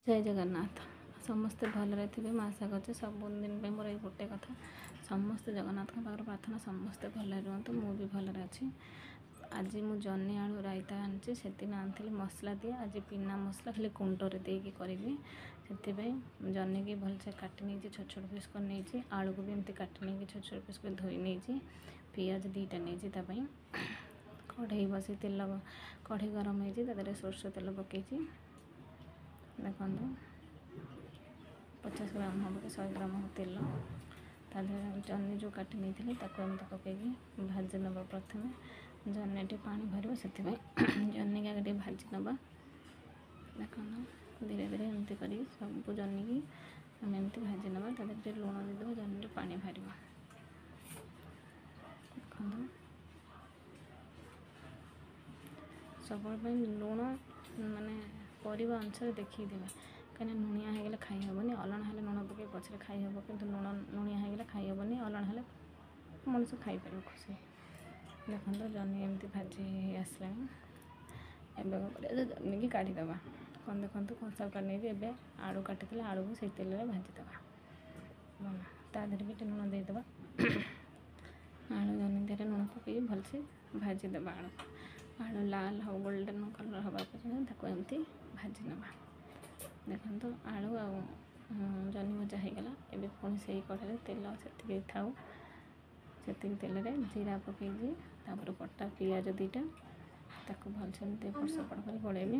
जय जगन्नाथ समस्ते भलरे थे माँ सागर सब दिन मोर ये गोटे कथा समस्ते जगन्नाथ पाखे प्रार्थना समस्ते भलरे रुहतु मु भी भलरे अच्छी। आज मु जन्नी आलू रायता आनी से आनी मसला दिए आज बिना मसला खाली कुंडरे देकी करी से जन्नी की भलसे काटी नहीं छोट छोट पीस कर नहीं आलू को भी एमती काटी नहीं छोट छोट पीस कर धोई नहीं पियाज दीटा नहीं कढ़ई बसी तेल कढ़ई गरम हो सोरष तेल पकई देखो 50 ग्राम हम कि 100 ग्राम हम तेल जन्नी जो काटी नहीं थी एमती पकईकि भाजी नवा प्रथम जन्नी पानी भर से जन्नी के आगे भाजी नवा देखो धीरे धीरे एमती कर सब जन्नी की आम एमती भाजी नवा लुण देदेव जन्नी पानी बाहर देखो सब लुण माने परिवा अनुसार देखिए देवे कहीं लुणिया होगले खाई हेनी अलण हेल्ले लुण पकड़ पचर खाई हे कि लुण लुणिया होगले खाई हेनी अलण हेल्ले मनुष्य खाई पार खुशी देखो जन्नी एमती भाजी आसला जन्नी की काढ़ीदे कौन देखो कंसा काटी नहीं आलू काटी आलू को से तेल में भाजीदे देहरे भी लुण देदेव आलू जन्नी देहरे लुण पकई भलसे भाजीदे आलू आलू लाल हो गोल्डन कलर हवा पर्यटन एमती भाजी नवा देखो आलू जन्नी भजा होगला एवं पुणी से कढ़ाई तेल से थाऊ से तेल में जीरा पकई कटा पियाज दीटा ताको भलसे एपट सेपट कर गोलेबी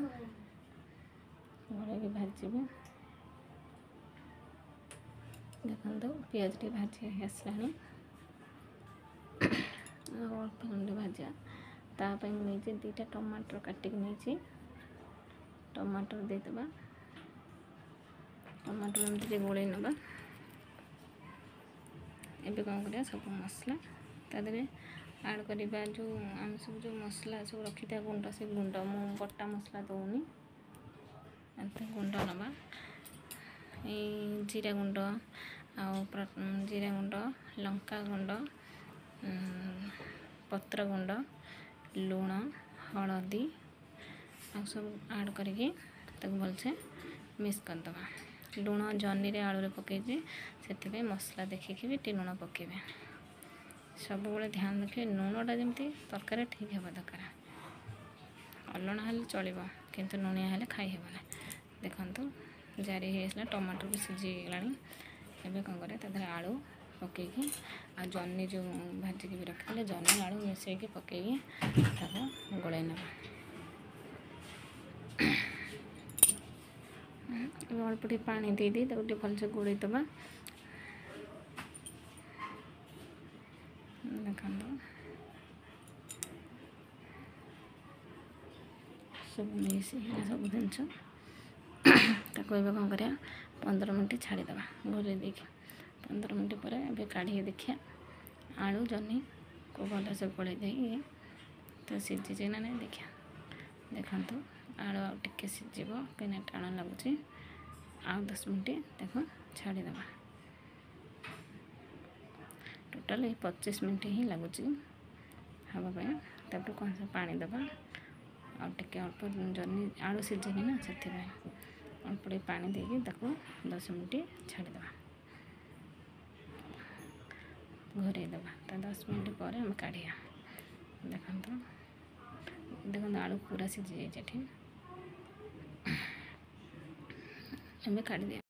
गोले भाजी देखो पियाज टे भाजी आसला अल्प भाजा तापाई मुझे दीटा टमाटर काटिक नहीं टमाटर देदेबा टमाटर एमती गोल नवा एबे कौन कर सब मसला तादे आड़ करवा जो आम सब जो मसला सब रखी था गुंड से गुंड मु बटा मसला दौनी एमती गुंड नवा जीरा गुंड जीरा गुंड लंका गुंड पत्र गुंड लुण हलदी आ सब आड करके भलसे मिक्स करदे लुण जन्नी रे आलू पकई से मसला देखिए भी लुण पकेबे सब बड़े ध्यान रखिए लुणटा जमी तरकारी ठीक है दरकार अलण हेल्ले चलो किंतु लुणिया हेल्ले खाई हेबना देखो जारी होगा टमाटर भी सीझीगला एवं कौन कर आलू पकईकि आ जन्नी जो भाजिकी भी रखी जन्नी आलू मिसैकी पकईकि गोल ना अल्प टे पानी दे भलसे गोल दबा देखो सब मिक्स सब जिनस कौन कर 15 मिनट छाड़ीदे घोल देखिए 15 मिनट पर ए काढ़ी देखिए आलू जन्नी को भल से गोल दे तो सीझी ना नहीं देखिए देखो आलू आगे सीझ कहीं टाण लगुच आ 10 मिनट देखो छाड़ीदे टोटाल 25 मिनट ही लगुच हाँपाई तब कौन सा पानी दबा आटे अल्प जन्नी आलू सीझेनि ना से अल्प पानी देकी 10 मिनट छाड़ीदे घोरईदे तो 10 मिनट पर आम काढ़िया देखो देखो आलू पूरा सीझी जाइए ठीक एम काढ़ी